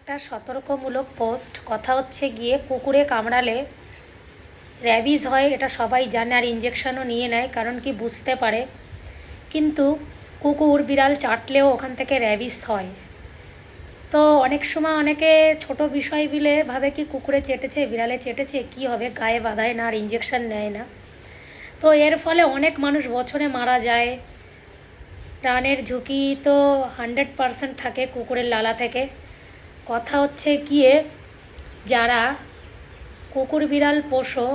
একটা সতর্কমূলক পোস্ট। কথা হচ্ছে গিয়ে কুকুরে কামড়ালে র্যাবিজ হয়, এটা সবাই জানে, আর ইঞ্জেকশনও নিয়ে নেয়, কারণ কি বুঝতে পারে। কিন্তু কুকুর বিড়াল চাটলেও ওখান থেকে র্যাবিজ হয়। তো অনেক সময় অনেকে ছোট বিষয় বিলে ভাবে কি কুকুরে চেটেছে, বিড়ালে চেটেছে, কি হবে, গায়ে বাঁধায় না আর ইঞ্জেকশন নেয় না। তো এর ফলে অনেক মানুষ বছরে মারা যায়। প্রাণের ঝুঁকি তো 100% থাকে কুকুরের লালা থেকে। কথা হচ্ছে গিয়ে যারা কুকুর বিড়াল পোষো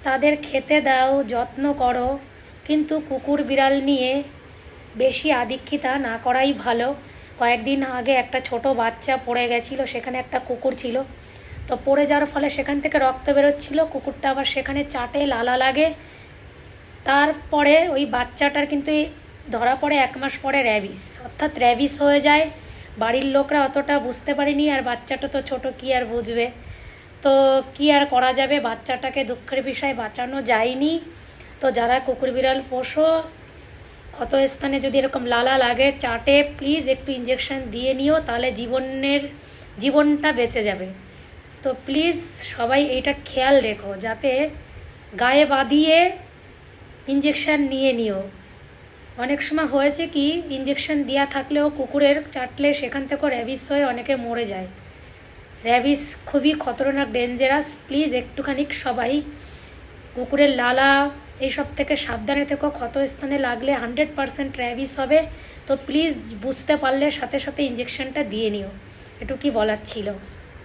তাদের খেতে দাও, যত্ন করো, কিন্তু কুকুর বিড়াল নিয়ে বেশি আদিক্ষিতা না করাই ভালো। কয়েকদিন আগে একটা ছোট বাচ্চা পড়ে গেছিলো, সেখানে একটা কুকুর ছিল। তো পড়ে যাওয়ার ফলে সেখান থেকে রক্ত বেরোচ্ছিল, কুকুরটা আবার সেখানে চাটে, লালা লাগে। তারপরে ওই বাচ্চাটার কিন্তু ধরা পড়ে 1 মাস পরে র্যাবিস, অর্থাৎ র্যাবিস হয়ে যায়। বাড়ির লোকরা অতটা বুঝতে পারেনি, আর বাচ্চাটা তো ছোট, কি আর বুঝবে। তো কি আর করা যাবে, বাচ্চাটাকে দুঃখের বিষয় বাঁচানো যায়নি। তো যারা কুকুর বিড়াল পোষো, ক্ষতস্থানে যদি এরকম লালা লাগে, চাটে, প্লিজ একটু ইঞ্জেকশন দিয়ে নিও, তাহলে জীবনটা বেঁচে যাবে। তো প্লিজ সবাই এইটা খেয়াল রেখো, যাতে গায়ে বাঁধিয়ে ইঞ্জেকশন নিয়ে নিও। অনেক সময় হয়েছে কি, ইঞ্জেকশন দেওয়া থাকলেও কুকুরের চাটলে সেখান থেকেও র্যাবিস হয়ে অনেকে মরে যায়। র্যাবিস খুবই খতরনাক, ডেঞ্জারাস। প্লিজ একটুখানি সবাই কুকুরের লালা এইসব থেকে সাবধানে থেকো। ক্ষতস্থানে লাগলে 100% র্যাবিস হবে। তো প্লিজ বুঝতে পারলে সাথে সাথে ইঞ্জেকশনটা দিয়ে নিও। এটুকুই বলার ছিল।